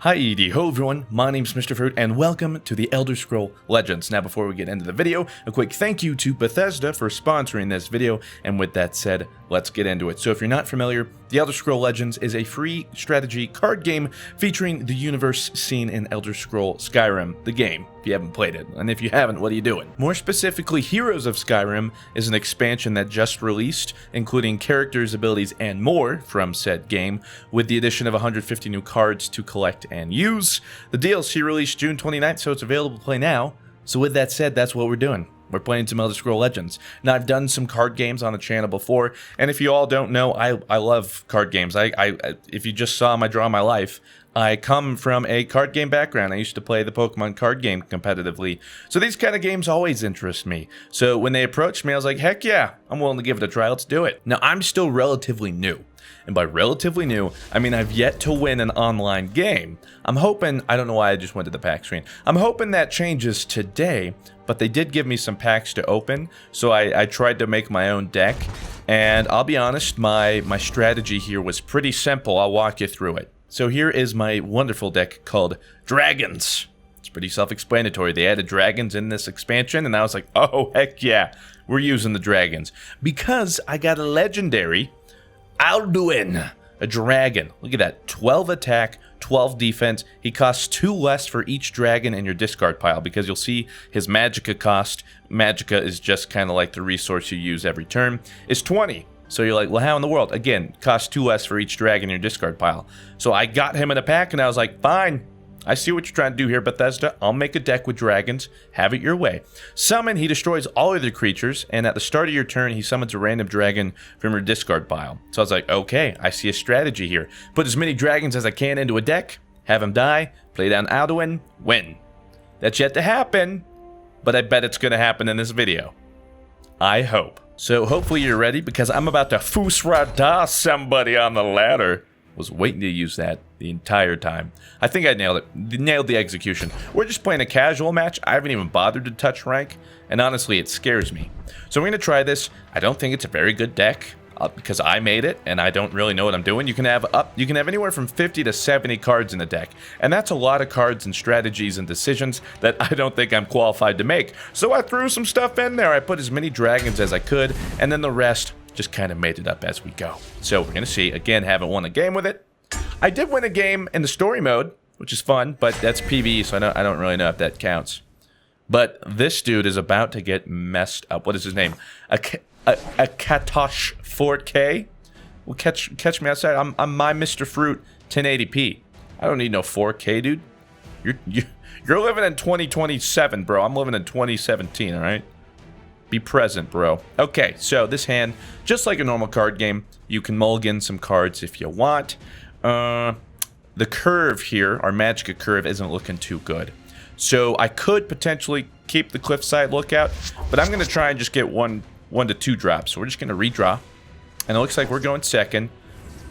Hi-de-ho everyone, my name's Mr. Fruit, and welcome to the Elder Scroll Legends. Now before we get into the video, a quick thank you to Bethesda for sponsoring this video, and with that said, let's get into it. So if you're not familiar, the Elder Scroll Legends is a free strategy card game featuring the universe seen in Elder Scroll Skyrim, the game, if you haven't played it. And if you haven't, what are you doing? More specifically, Heroes of Skyrim is an expansion that just released, including characters, abilities, and more from said game, with the addition of 150 new cards to collect and use. The DLC released June 29th, so it's available to play now. So with that said, that's what we're doing. We're playing some Elder Scroll Legends. Now, I've done some card games on the channel before, and if you all don't know, I love card games. If you just saw my Draw My Life, I come from a card game background. I used to play the Pokemon card game competitively, so these kind of games always interest me. So when they approached me, I was like, heck yeah, I'm willing to give it a try, let's do it. Now, I'm still relatively new. And by relatively new, I mean I've yet to win an online game. I'm hoping, I don't know why I just went to the pack screen. I'm hoping that changes today, but they did give me some packs to open, so I tried to make my own deck. And I'll be honest, my strategy here was pretty simple. I'll walk you through it. So here is my wonderful deck called Dragons. It's pretty self-explanatory. They added dragons in this expansion, and I was like, oh, heck yeah, we're using the dragons. Because I got a legendary Alduin, a dragon. Look at that. 12 attack, 12 defense. He costs 2 less for each dragon in your discard pile because you'll see his magicka cost. Magicka is just kind of like the resource you use every turn. Is 20. So you're like, well, how in the world? Again, costs 2 less for each dragon in your discard pile. So I got him in a pack and I was like, fine. I see what you're trying to do here, Bethesda. I'll make a deck with dragons. Have it your way. Summon, he destroys all other creatures, and at the start of your turn, he summons a random dragon from your discard pile. So I was like, okay, I see a strategy here. Put as many dragons as I can into a deck, have him die, play down Alduin, win. That's yet to happen, but I bet it's going to happen in this video. I hope. So hopefully you're ready, because I'm about to Fusrada somebody on the ladder. Was waiting to use that the entire time. I think I nailed it. Nailed the execution. We're just playing a casual match. I haven't even bothered to touch rank, and honestly, it scares me. So we're going to try this. I don't think it's a very good deck because I made it, and I don't really know what I'm doing. You can have anywhere from 50 to 70 cards in the deck, and that's a lot of cards and strategies and decisions that I don't think I'm qualified to make. So I threw some stuff in there. I put as many dragons as I could, and then the rest just kind of made it up as we go. So we're going to see. Again, haven't won a game with it. I did win a game in the story mode, which is fun, but that's PvE, so I don't really know if that counts. But this dude is about to get messed up. What is his name? A Katosh 4K? Well, catch me outside. I'm my Mr. Fruit 1080p. I don't need no 4K, dude. You're living in 2027, bro. I'm living in 2017, all right? Be present, bro. Okay, so this hand, just like a normal card game, you can mulligan some cards if you want. The curve here, our Magicka curve, isn't looking too good. So I could potentially keep the cliffside lookout, but I'm going to try and just get one to 2 drops. So we're just going to redraw, and it looks like we're going second.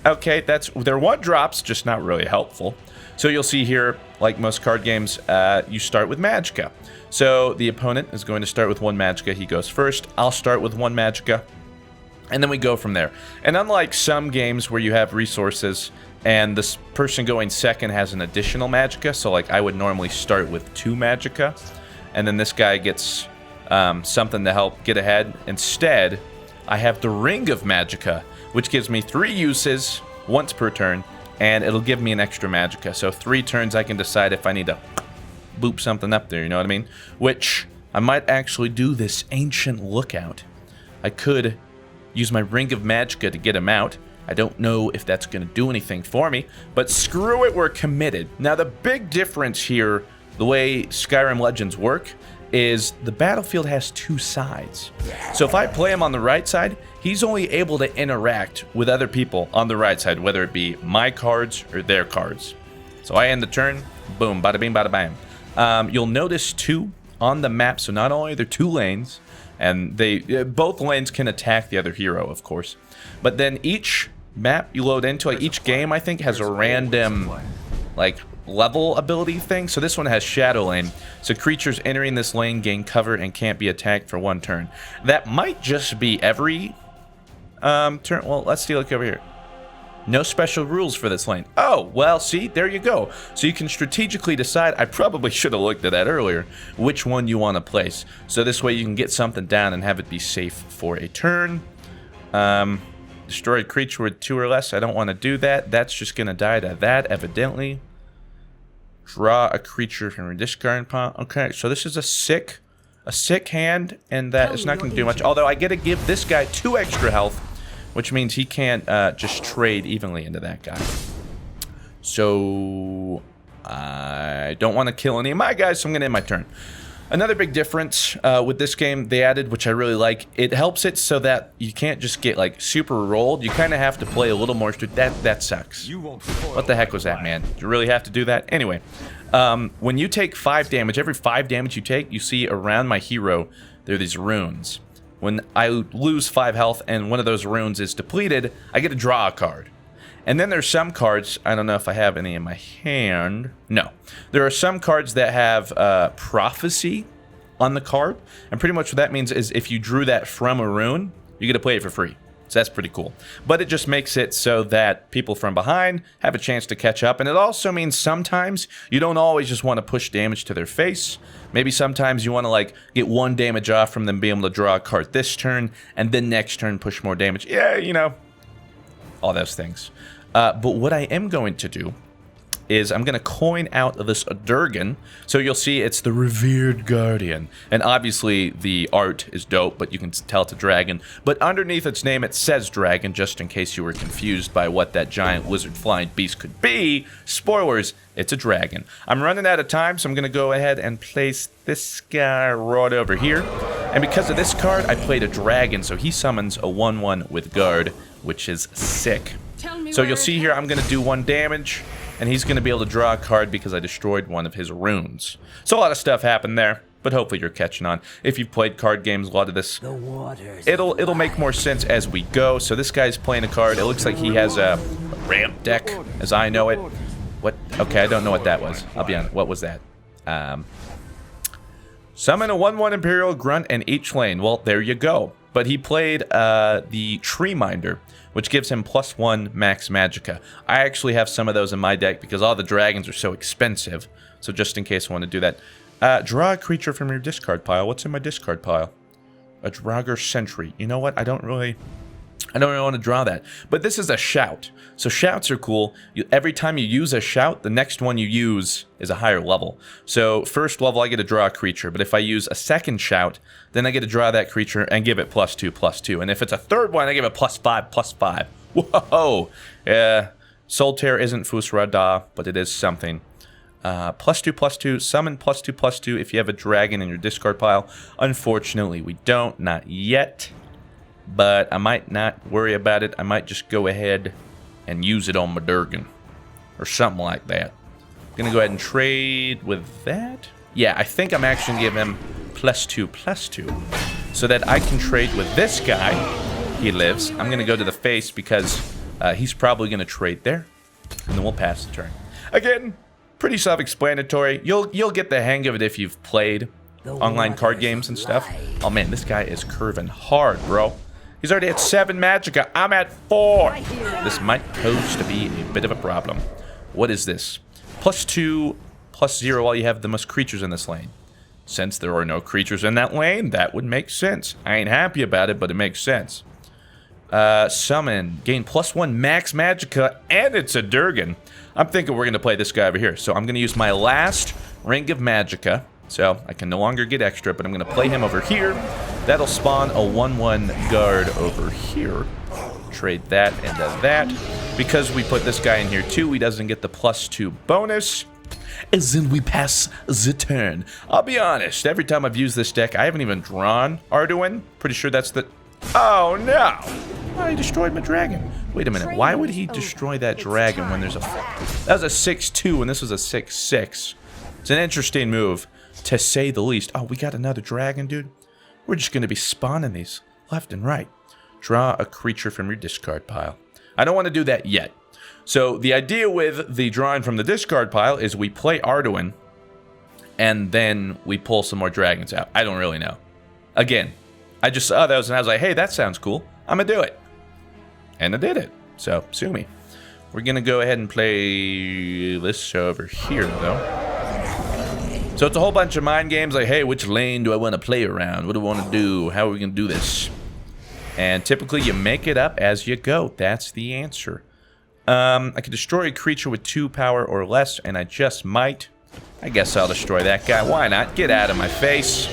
Okay, they're 1 drops, just not really helpful. So you'll see here, like most card games, you start with Magicka. So the opponent is going to start with 1 Magicka. He goes first. I'll start with 1 Magicka. And then we go from there. And unlike some games where you have resources and this person going second has an additional Magicka, so like I would normally start with 2 Magicka, and then this guy gets something to help get ahead. Instead, I have the Ring of Magicka, which gives me 3 uses once per turn, and it'll give me an extra Magicka. So 3 turns I can decide if I need to boop something up there, you know what I mean? Which, I might actually do this Ancient Lookout. I could use my Ring of Magicka to get him out. I don't know if that's going to do anything for me, but screw it, we're committed. Now, the big difference here, the way Skyrim Legends work, is the battlefield has 2 sides. So if I play him on the right side, he's only able to interact with other people on the right side, whether it be my cards or their cards. So I end the turn, boom, bada bing, bada bam. You'll notice 2 on the map, so not only are there 2 lanes, and both lanes can attack the other hero, of course, but then each map you load into, like each game, I think, has a random, like, level ability thing. So this one has Shadow Lane, so creatures entering this lane gain cover and can't be attacked for 1 turn. That might just be every turn. Well, let's see, look over here. No special rules for this lane. Oh, well, see, there you go. So you can strategically decide, I probably should have looked at that earlier, which one you want to place. So this way you can get something down and have it be safe for a turn. Destroy a creature with 2 or less. I don't want to do that. That's just going to die to that, evidently. Draw a creature from your discard pile. Okay, so this is a sick hand, and that is not going to do much. Although I get to give this guy 2 extra health, which means he can't just trade evenly into that guy. So I don't want to kill any of my guys, so I'm going to end my turn. Another big difference with this game they added, which I really like, it helps it so that you can't just get like super rolled. You kind of have to play a little more. That sucks. What the heck was that, man? Do you really have to do that? Anyway, when you take 5 damage, every 5 damage you take, you see around my hero, there are these runes. When I lose 5 health and one of those runes is depleted, I get to draw a card. And then there's some cards, I don't know if I have any in my hand. No. There are some cards that have prophecy on the card. And pretty much what that means is if you drew that from a rune, you get to play it for free. So that's pretty cool. But it just makes it so that people from behind have a chance to catch up. And it also means sometimes you don't always just want to push damage to their face. Maybe sometimes you want to like get 1 damage off from them being able to draw a card this turn, and then next turn push more damage. Yeah, you know, all those things. But what I am going to do is I'm going to coin out of this Durgan. So you'll see it's the Revered Guardian. And obviously the art is dope, but you can tell it's a dragon. But underneath its name it says dragon, just in case you were confused by what that giant lizard flying beast could be. Spoilers, it's a dragon. I'm running out of time, so I'm going to go ahead and place this guy right over here. And because of this card, I played a dragon, so he summons a 1/1 with guard, which is sick. So you'll see here I'm going to do 1 damage, and he's going to be able to draw a card because I destroyed one of his runes. So a lot of stuff happened there, but hopefully you're catching on. If you've played card games, a lot of this, it'll make more sense as we go. So this guy's playing a card. It looks like he has a ramp deck, as I know it. What? Okay, I don't know what that was. I'll be honest. What was that? Summon a 1/1 Imperial Grunt in each lane. Well, there you go. But he played the Tree Minder, which gives him +1 max magicka. I actually have some of those in my deck because all the dragons are so expensive. So just in case I want to do that. Draw a creature from your discard pile. What's in my discard pile? A Draugr Sentry. You know what? I don't really want to draw that. But this is a shout. So shouts are cool. Every time you use a shout, the next one you use is a higher level. So first level, I get to draw a creature. But if I use a second shout, then I get to draw that creature and give it +2/+2. And if it's a third one, I give it +5/+5. Whoa! Yeah. Solitaire isn't Fusrada, but it is something. +2/+2, summon +2/+2 if you have a dragon in your discard pile. Unfortunately, we don't. Not yet. But I might not worry about it. I might just go ahead and use it on my Durgan. Or something like that. I'm going to go ahead and trade with that. Yeah, I think I'm actually going to give him +2/+2. So that I can trade with this guy. He lives. I'm going to go to the face because he's probably going to trade there. And then we'll pass the turn. Again, pretty self-explanatory. You'll get the hang of it if you've played online card games and stuff. Oh man, this guy is curving hard, bro. He's already at 7 magicka. I'm at 4. This might pose to be a bit of a problem. What is this? +2/+0 while you have the most creatures in this lane. Since there are no creatures in that lane, that would make sense. I ain't happy about it, but it makes sense. Summon. Gain +1 max magicka, and it's a Durgan. I'm thinking we're going to play this guy over here. So I'm going to use my last Ring of Magicka. So I can no longer get extra, but I'm going to play him over here. That'll spawn a 1/1 guard over here. Trade that into that. Because we put this guy in here too, he doesn't get the +2 bonus. And then we pass the turn. I'll be honest, every time I've used this deck, I haven't even drawn Arduin. Pretty sure that's the... Oh no! Oh, he destroyed my dragon. Wait a minute, why would he destroy that dragon when there's a... That was a 6/2 and this was a 6/6. It's an interesting move, to say the least. Oh, we got another dragon, dude. We're just going to be spawning these left and right. Draw a creature from your discard pile. I don't want to do that yet. So the idea with the drawing from the discard pile is we play Arduin, and then we pull some more dragons out. I don't really know. Again, I just saw those, and I was like, hey, that sounds cool. I'm going to do it. And I did it. So, sue me. We're going to go ahead and play this over here, though. So it's a whole bunch of mind games like, hey, which lane do I want to play around? What do I want to do? How are we going to do this? And typically you make it up as you go. That's the answer. I can destroy a creature with 2 power or less, and I just might. I guess I'll destroy that guy. Why not? Get out of my face.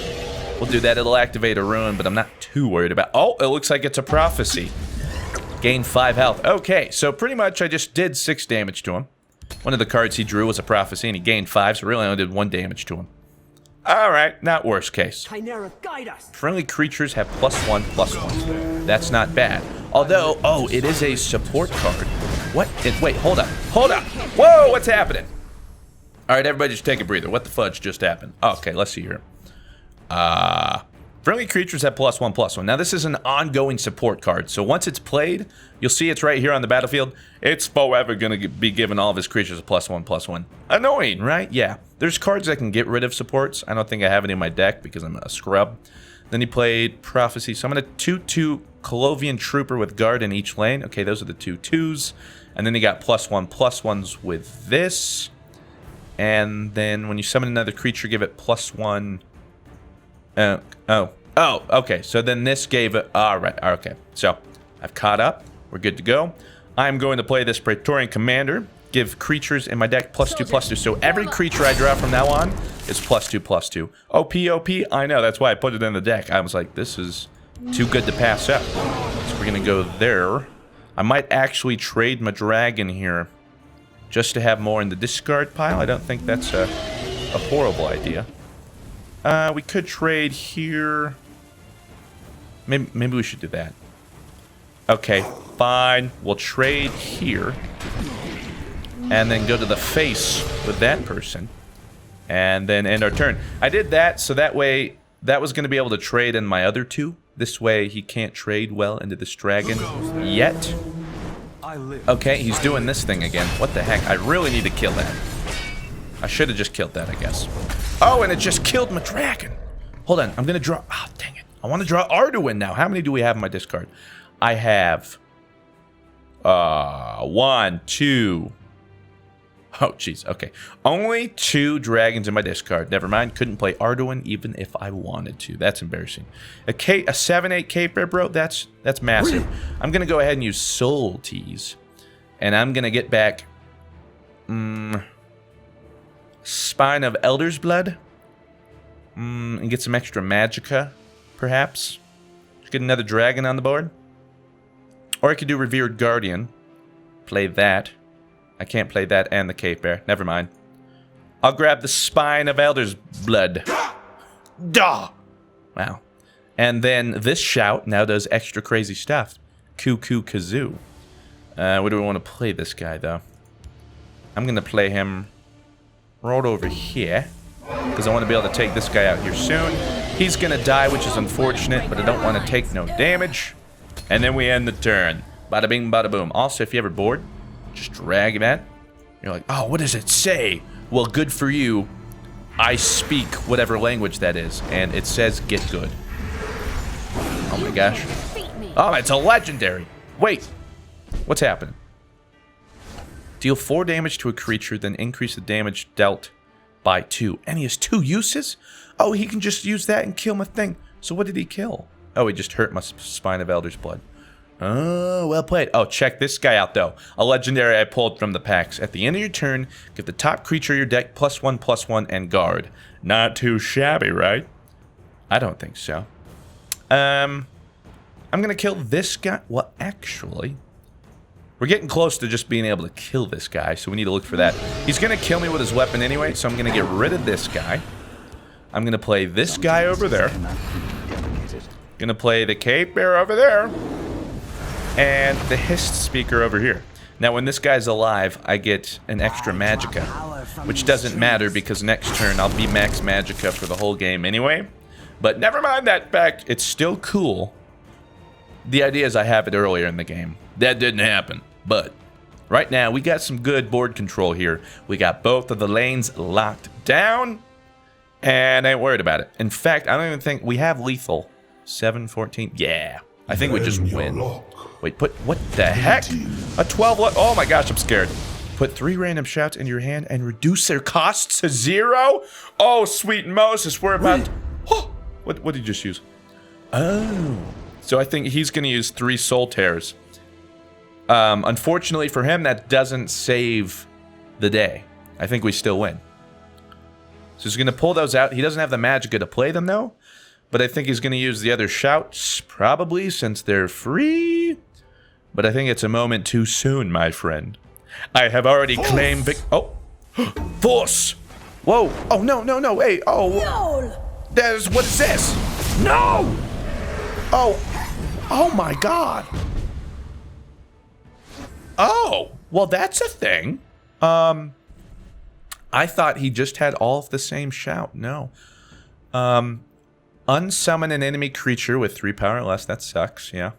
We'll do that. It'll activate a ruin, but I'm not too worried about... Oh, it looks like it's a prophecy. Gain 5 health. Okay, so pretty much I just did 6 damage to him. One of the cards he drew was a prophecy, and he gained 5, so really I only did 1 damage to him. Alright, not worst case. Chimera, guide us. Friendly creatures have +1/+1. That's not bad. Although, oh, it is a support card. What? Wait, hold up. Hold up. Whoa, what's happening? Alright, everybody just take a breather. What the fudge just happened? Okay, let's see here. Friendly creatures have +1/+1. Now, this is an ongoing support card, so once it's played, you'll see it's right here on the battlefield. It's forever going to be giving all of his creatures a +1/+1. Annoying, right? Yeah. There's cards that can get rid of supports. I don't think I have any in my deck because I'm a scrub. Then he played Prophecy. So I'm going to 2/2 Colovian Trooper with guard in each lane. Okay, those are the 2/2s. And then he got +1/+1s with this. And then when you summon another creature, give it +1... Oh, okay. So then this gave it... All right. Okay. So I've caught up. We're good to go. I'm going to play this Praetorian Commander. Give creatures in my deck +2/+2. So every creature I draw from now on is +2/+2. OP. I know. That's why I put it in the deck. I was like, this is too good to pass up. So we're going to go there. I might actually trade my dragon here just to have more in the discard pile. I don't think that's a horrible idea. We could trade here. Maybe we should do that. Okay, fine. We'll trade here. And then go to the face with that person. And then end our turn. I did that so that way that was going to be able to trade in my other 2. This way he can't trade well into this dragon yet. Okay, he's doing this thing again. What the heck? I really need to kill that. I should have just killed that, I guess. Oh, and it just killed my dragon. Hold on, I'm going to draw... Oh, dang it. I want to draw Arduin now. How many do we have in my discard? I have... 1, 2... Oh, jeez. Okay. Only 2 dragons in my discard. Never mind. Couldn't play Arduin even if I wanted to. That's embarrassing. A 7/8 Cape Bear, bro. That's massive. I'm going to go ahead and use Soul Tease. And I'm going to get back... Spine of Elder's Blood. And get some extra Magicka, perhaps. Just get another dragon on the board. Or I could do Revered Guardian. Play that. I can't play that and the Cape Bear. Never mind. I'll grab the Spine of Elder's Blood. Duh! Wow. And then this shout now does extra crazy stuff. Cuckoo Kazoo. What do we want to play this guy, though? I'm going to play him right over here. Because I want to be able to take this guy out here soon. He's going to die, which is unfortunate, but I don't want to take no damage. And then we end the turn. Bada bing, bada boom. Also, if you're ever bored, just drag that. You're like, oh, what does it say? Well, good for you. I speak whatever language that is. And it says get good. Oh my gosh. Oh, it's a legendary. Wait. What's happening? Deal 4 damage to a creature, then increase the damage dealt by 2. And he has 2 uses? Oh, he can just use that and kill my thing. So what did he kill? Oh, he just hurt my Spine of Elder's Blood. Oh, well played. Oh, check this guy out, though. A legendary I pulled from the packs. At the end of your turn, give the top creature of your deck +1/+1 and guard. Not too shabby, right? I don't think so. I'm going to kill this guy. Well, actually, we're getting close to just being able to kill this guy, so we need to look for that. He's going to kill me with his weapon anyway, so I'm going to get rid of this guy. I'm going to play this guy over there. Going to play the Cape Bear over there. And the Hist Speaker over here. Now, when this guy's alive, I get an extra Magicka, which doesn't matter because next turn I'll be max Magicka for the whole game anyway. But never mind that fact, it's still cool. The idea is I have it earlier in the game. That didn't happen, but right now we got some good board control here. We got both of the lanes locked down, and I ain't worried about it. In fact, I don't even think we have lethal. 7/14, yeah. I think we just win. Wait, what the heck? A 12 luck. Oh my gosh, I'm scared. Put 3 random shouts in your hand and reduce their costs to 0. Oh, sweet Moses, we're about. Oh, what did you just use? Oh, so I think he's gonna use 3 soul tears. Unfortunately for him, that doesn't save the day. I think we still win. So he's gonna pull those out. He doesn't have the magicka to play them though, but I think he's gonna use the other shouts probably since they're free. But I think it's a moment too soon, my friend. I have already claimed oh, force! Whoa! Oh no! Hey! Oh! No. What is this? No! Oh! Oh my God! Oh! Well, that's a thing. I thought he just had all of the same shout. No. Unsummon an enemy creature with 3 power or less. That sucks. Yeah.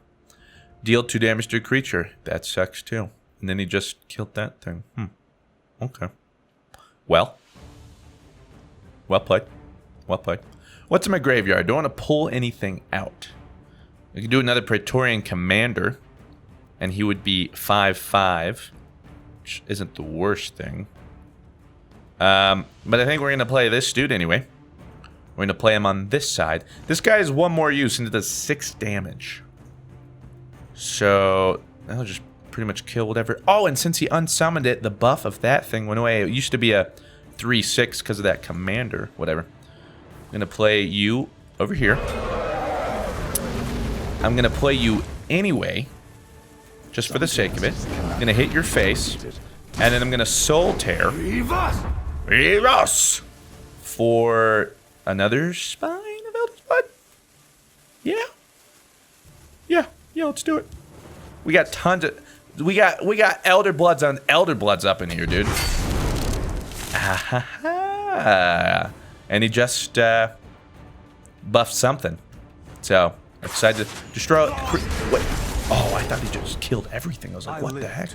Deal 2 damage to a creature. That sucks too. And then he just killed that thing. Okay. Well played. Well played. What's in my graveyard? Don't want to pull anything out. We could do another Praetorian Commander. And he would be 5/5. Which isn't the worst thing. But I think we're going to play this dude anyway. We're going to play him on this side. This guy has 1 more use and it does 6 damage. So that'll just pretty much kill whatever. Oh, and since he unsummoned it, the buff of that thing went away. It used to be a 3/6 because of that commander. Whatever. I'm going to play you over here. I'm going to play you anyway. Just for the sake of it. I'm going to hit your face. And then I'm going to soul tear. Rivas! For another spine of Elder's Blood? Yeah, let's do it. We got tons of... We got Elder Bloods on Elder Bloods up in here, dude. And he just buffed something. So, I decided to destroy... What? Oh, I thought he just killed everything. I was like, what the heck?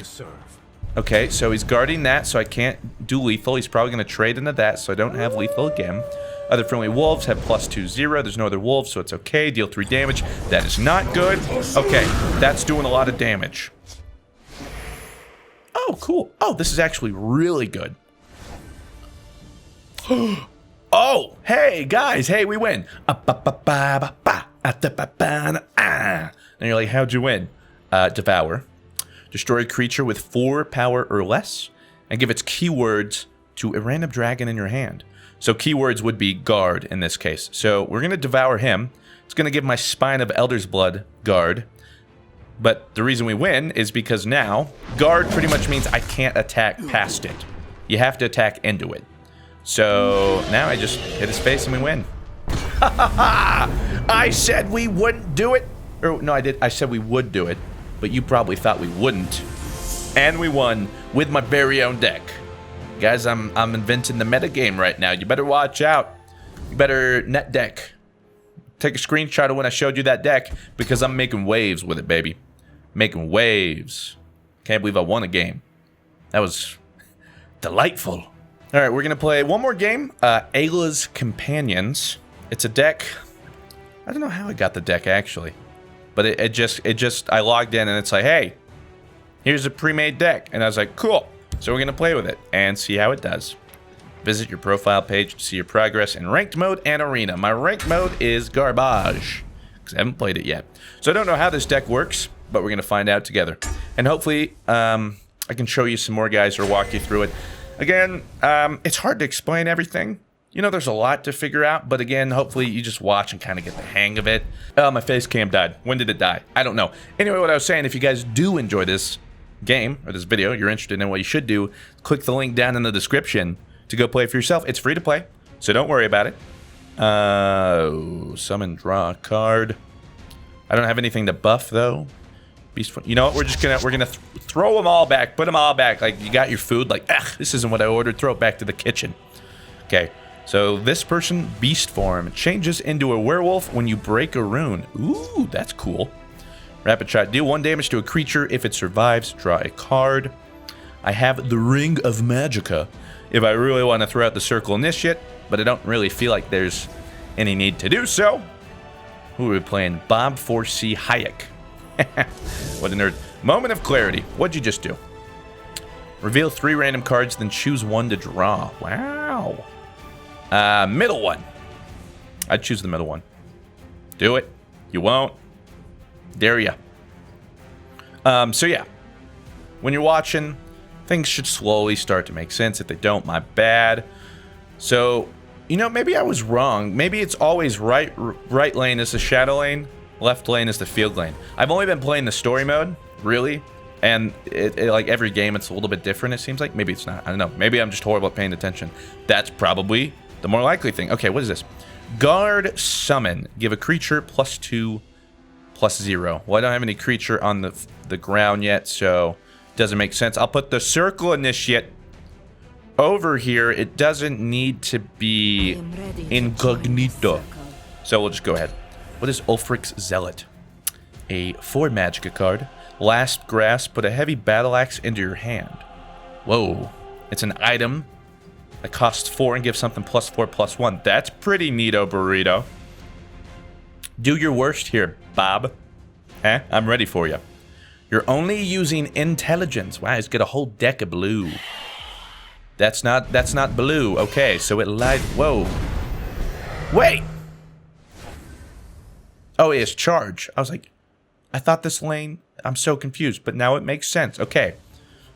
Okay, so he's guarding that, so I can't do lethal. He's probably going to trade into that, so I don't have lethal again. Other friendly wolves have +2/0. There's no other wolves, so it's okay. Deal 3 damage. That is not good. Okay, that's doing a lot of damage. Oh, cool. Oh, this is actually really good. Oh, hey, guys. Hey, we win. And you're like, how'd you win? Devour. Destroy a creature with 4 power or less, and give its keywords to a random dragon in your hand. So keywords would be guard in this case. So we're going to devour him. It's going to give my Spine of Elder's Blood guard. But the reason we win is because now, guard pretty much means I can't attack past it. You have to attack into it. So now I just hit his face and we win. I said we wouldn't do it. Or no, I did. I said we would do it. But you probably thought we wouldn't. And we won with my very own deck. Guys, I'm inventing the metagame right now. You better watch out. You better net deck. Take a screenshot of when I showed you that deck, because I'm making waves with it, baby. Making waves. Can't believe I won a game. That was delightful. All right, we're going to play one more game. Ayla's Companions. It's a deck. I don't know how I got the deck, actually. But it just, I logged in and it's like, hey, here's a pre-made deck. And I was like, cool. So we're going to play with it and see how it does. Visit your profile page to see your progress in ranked mode and arena. My ranked mode is garbage because I haven't played it yet. So I don't know how this deck works, but we're going to find out together. And hopefully I can show you some more guys or walk you through it. Again, it's hard to explain everything. You know, there's a lot to figure out, but again, hopefully you just watch and kind of get the hang of it. Oh, my face cam died. When did it die? I don't know. Anyway, what I was saying, if you guys do enjoy this game or this video, you're interested in what you should do, click the link down in the description to go play for yourself. It's free to play, so don't worry about it. Summon, draw a card. I don't have anything to buff though. Beast, you know what? We're gonna throw them all back. Put them all back. Like you got your food. Like, this isn't what I ordered. Throw it back to the kitchen. Okay. So this person, beast form, changes into a werewolf when you break a rune. Ooh, that's cool. Rapid shot. Deal 1 damage to a creature. If it survives, draw a card. I have the Ring of Magicka. If I really want to throw out the Circle Initiate, but I don't really feel like there's any need to do so. Who are we playing? Bob 4C Hayek. What a nerd. Moment of clarity. What'd you just do? Reveal 3 random cards, then choose 1 to draw. Wow. Middle one. I'd choose the middle one. Do it. You won't. Dare ya. So yeah. When you're watching, things should slowly start to make sense. If they don't, my bad. So, you know, maybe I was wrong. Maybe it's always right lane is the shadow lane, left lane is the field lane. I've only been playing the story mode, really. And it like every game, it's a little bit different, it seems like. Maybe it's not. I don't know. Maybe I'm just horrible at paying attention. That's probably the more likely thing. Okay, what is this? Guard Summon. Give a creature +2, +0. Well, I don't have any creature on the ground yet, so it doesn't make sense. I'll put the Circle Initiate over here. It doesn't need to be incognito. So we'll just go ahead. What is Ulfric's Zealot? A 4 Magicka card. Last Grasp, put a heavy battle axe into your hand. Whoa. It's an item that costs 4 and gives something +4/+1. That's pretty neato, burrito. Do your worst here, Bob. I'm ready for you. You're only using intelligence. Wow, he's got a whole deck of blue. That's not blue. Okay, so it lied. Whoa. Wait. Oh, it is charge. I was like, I thought this lane. I'm so confused, but now it makes sense. Okay.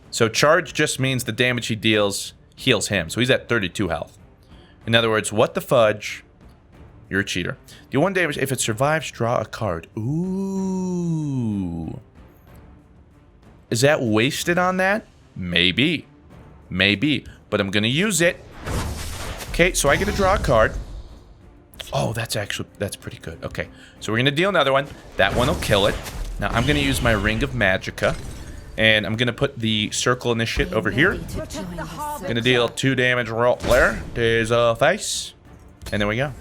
So charge just means the damage he deals heals him. So he's at 32 health. In other words, what the fudge? You're a cheater. Deal 1 damage. If it survives, draw a card. Ooh. Is that wasted on that? Maybe. Maybe. But I'm going to use it. Okay, so I get to draw a card. Oh, that's pretty good. Okay, so we're going to deal another one. That one will kill it. Now, I'm going to use my Ring of Magicka. And I'm going to put the Circle Initiate over here. I'm going to deal 2 damage right there. There's a face. And there we go.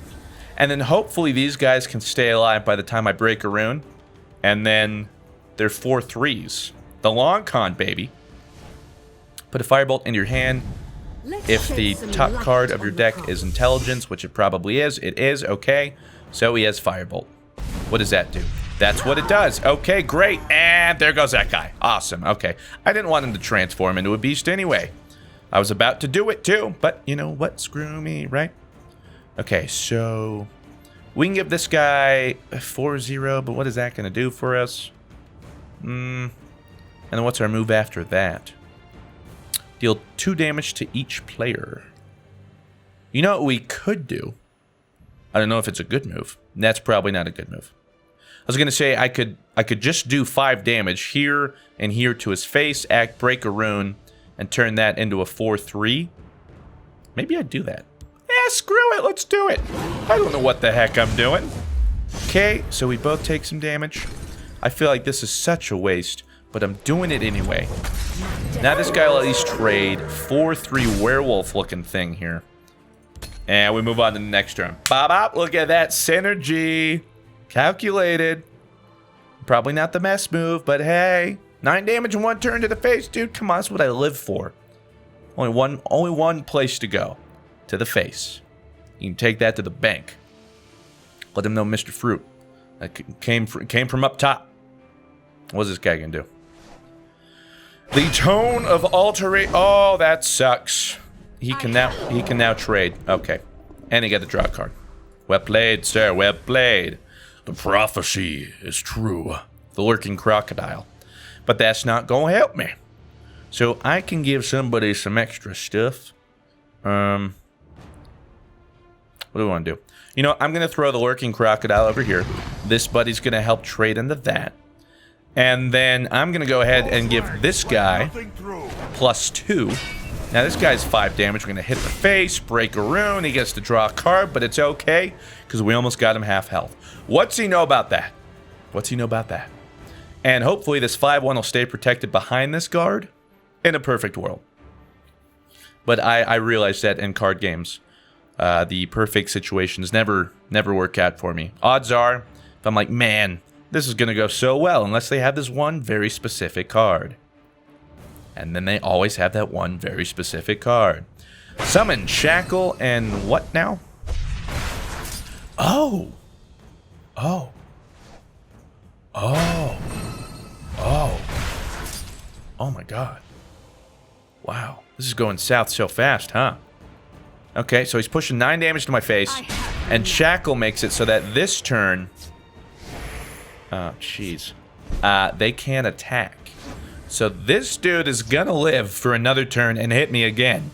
And then hopefully these guys can stay alive by the time I break a rune. And then they're 4/3s. The long con, baby. Put a Firebolt in your hand. If the top card of your deck is Intelligence, which it probably is, it is. Okay. So he has Firebolt. What does that do? That's what it does. Okay, great. And there goes that guy. Awesome. Okay. I didn't want him to transform into a beast anyway. I was about to do it too, but you know what? Screw me, right? Okay, so we can give this guy a 4/0, but what is that going to do for us? And then what's our move after that? Deal 2 damage to each player. You know what we could do? I don't know if it's a good move. That's probably not a good move. I was going to say I could just do 5 damage here and here to his face, break a rune, and turn that into a 4/3. Maybe I'd do that. Yeah, screw it. Let's do it. I don't know what the heck I'm doing. Okay, so we both take some damage. I feel like this is such a waste, but I'm doing it anyway. Now this guy will at least trade 4/3 werewolf looking thing here. And we move on to the next turn. Bop, look at that synergy. Calculated. Probably not the best move, but hey. 9 damage in 1 turn to the face, dude. Come on, that's what I live for. Only one place to go. To the face. You can take that to the bank. Let him know Mr. Fruit. That came from up top. What's this guy gonna do? The Tone of Alteration. Oh, that sucks. He can now trade. Okay. And he got the draw card. Well played, sir. Well played. The prophecy is true. The Lurking Crocodile. But that's not gonna help me. So I can give somebody some extra stuff. What do we want to do? You know, I'm going to throw the Lurking Crocodile over here. This buddy's going to help trade into that. And then I'm going to go ahead and give this guy +2. Now this guy's 5 damage. We're going to hit the face, break a rune. He gets to draw a card, but it's okay because we almost got him half health. What's he know about that? What's he know about that? And hopefully this 5/1 will stay protected behind this guard in a perfect world. But I realize that in card games, the perfect situations never work out for me. Odds are, if I'm like, man, this is going to go so well unless they have this one very specific card. And then they always have that one very specific card. Summon, Shackle, and what now? Oh! Oh. Oh. Oh. Oh my god. Wow. This is going south so fast, huh? Okay, so he's pushing 9 damage to my face. And Shackle makes it so that this turn... Oh, jeez. They can't attack. So this dude is gonna live for another turn and hit me again.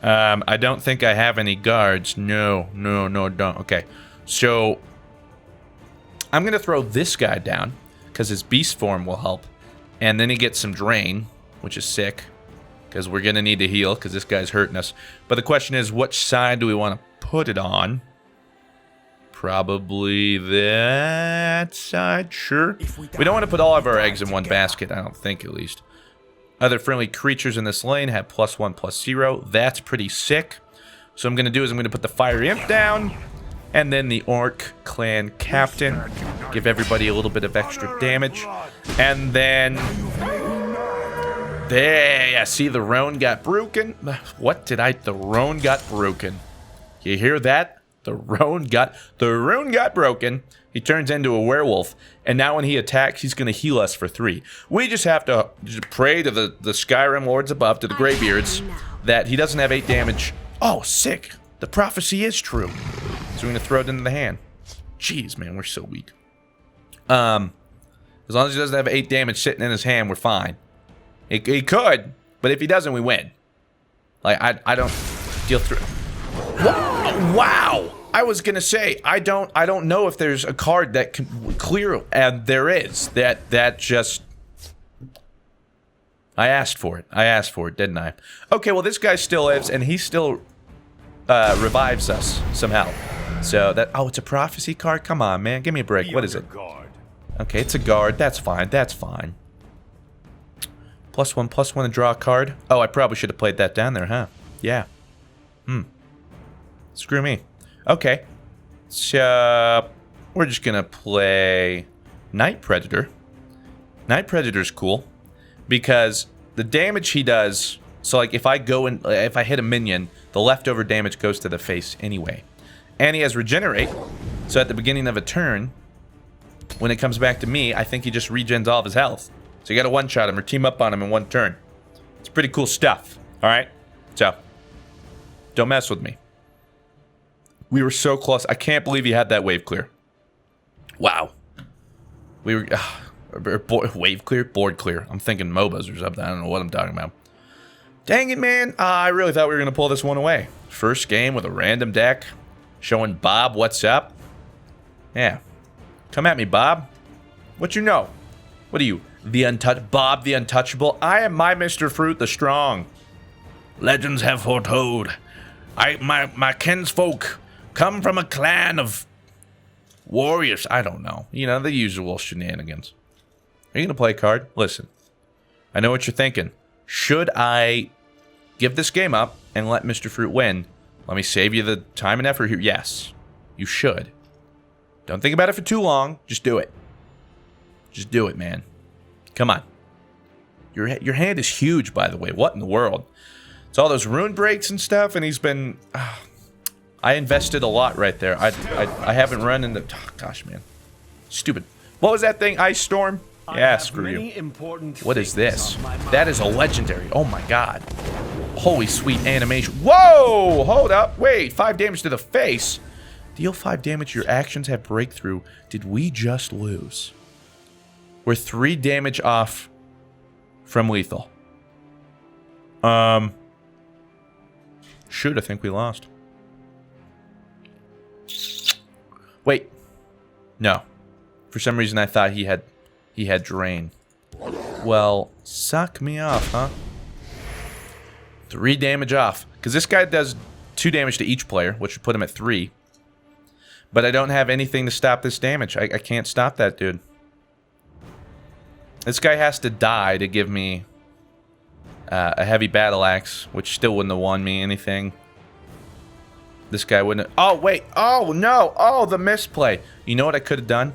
I don't think I have any guards. No, don't. Okay, so... I'm gonna throw this guy down, because his beast form will help. And then he gets some drain, which is sick. Because we're gonna need to heal, because this guy's hurting us. But the question is, which side do we want to put it on? Probably that side, sure. We don't want to put all of our eggs in one basket, I don't think, at least. Other friendly creatures in this lane have +1/+0. That's pretty sick. So what I'm going to do is I'm going to put the Fire Imp down, and then the Orc Clan Captain. Give everybody a little bit of extra damage. And then... There, yeah, see, the Roan got broken. What did I... The Roan got broken. You hear that? The Roan got broken. He turns into a werewolf, and now when he attacks, he's going to heal us for 3. We just have to pray to the Skyrim lords above, to the Greybeards, that he doesn't have 8 damage. Oh, sick. The prophecy is true. So we're going to throw it into the hand. Jeez, man, we're so weak. As long as he doesn't have 8 damage sitting in his hand, we're fine. He could, but if he doesn't, we win. Like, I don't deal through... Wow! I was gonna say, I don't know if there's a card that can clear, and there is. That just... I asked for it, didn't I? Okay, well, this guy still lives, and he still revives us somehow. So that... Oh, it's a prophecy card? Come on, man, give me a break. What is it? Okay, it's a guard. That's fine, that's fine. +1/+1 to draw a card. Oh, I probably should have played that down there, huh? Yeah. Screw me. Okay. So, we're just gonna play Night Predator. Night Predator's cool because the damage he does, so like if I hit a minion, the leftover damage goes to the face anyway. And he has Regenerate, so at the beginning of a turn, when it comes back to me, I think he just regens all of his health. So you gotta one-shot him or team up on him in one turn. It's pretty cool stuff, alright? So, don't mess with me. We were so close. I can't believe he had that wave clear. Wow. We were... wave clear? Board clear. I'm thinking MOBAs or something. I don't know what I'm talking about. Dang it, man. I really thought we were going to pull this one away. First game with a random deck. Showing Bob what's up. Yeah. Come at me, Bob. What you know? What are you? Bob the Untouchable? I am my Mr. Fruit the Strong. Legends have foretold. My kinsfolk come from a clan of warriors. I don't know. You know, the usual shenanigans. Are you going to play a card? Listen. I know what you're thinking. Should I give this game up and let Mr. Fruit win? Let me save you the time and effort here. Yes. You should. Don't think about it for too long. Just do it. Just do it, man. Come on. Your hand is huge, by the way. What in the world? It's all those rune breaks and stuff, and he's been... I invested a lot right there. I haven't run into... Oh, gosh, man. Stupid. What was that thing? Ice Storm? Yeah, screw you. What is this? That is a legendary. Oh, my God. Holy sweet animation. Whoa! Hold up. Wait. 5 damage to the face. Deal 5 damage. Your actions have breakthrough. Did we just lose? We're 3 damage off from lethal. Shoot, I think we lost. Wait. No. For some reason I thought he had drain. Well, suck me off, huh? 3 damage off. Because this guy does 2 damage to each player, which would put him at 3. But I don't have anything to stop this damage. I can't stop that dude. This guy has to die to give me a heavy battle axe, which still wouldn't have won me anything. This guy wouldn't have... Oh, wait. Oh, no. Oh, the misplay. You know what I could have done?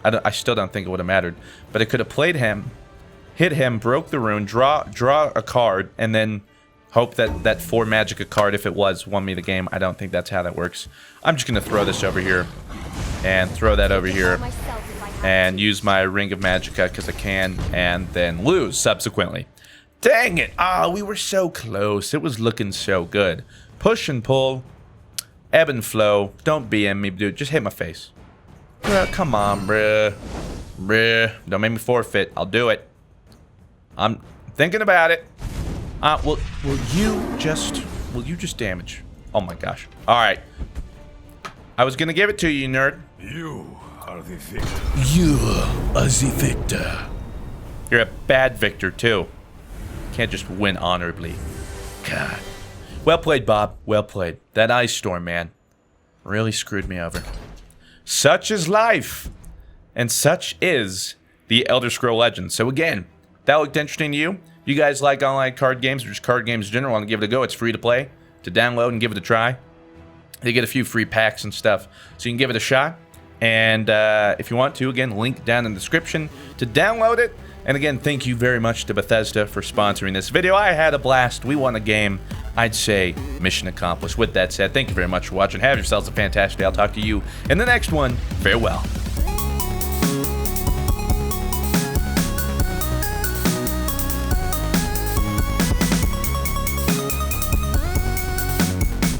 I still don't think it would have mattered. But I could have played him, hit him, broke the rune, draw a card, and then hope that 4 Magicka card, if it was, won me the game. I don't think that's how that works. I'm just going to throw this over here. and throw that over here and use my Ring of Magicka because I can, and then lose subsequently. Dang it! Ah, we were so close. It was looking so good. Push and pull. Ebb and flow. Don't BM me, dude. Just hit my face. Come on, bruh. Bruh. Don't make me forfeit. I'll do it. I'm thinking about it. Will you just damage? Oh my gosh. Alright. I was gonna give it to you, nerd. You are the victor. You are the victor. You're a bad victor, too. Can't just win honorably. God. Well played, Bob. Well played. That ice storm, man, really screwed me over. Such is life. And such is the Elder Scrolls Legends. So again, that looked interesting to you. You guys like online card games or just card games in general, want to give it a go. It's free to play, to download and give it a try. They get a few free packs and stuff, so you can give it a shot. And if you want to, again, link down in the description to download it. And again, thank you very much to Bethesda for sponsoring this video. I had a blast. We won a game. I'd say mission accomplished. With that said, thank you very much for watching. Have yourselves a fantastic day. I'll talk to you in the next one. Farewell.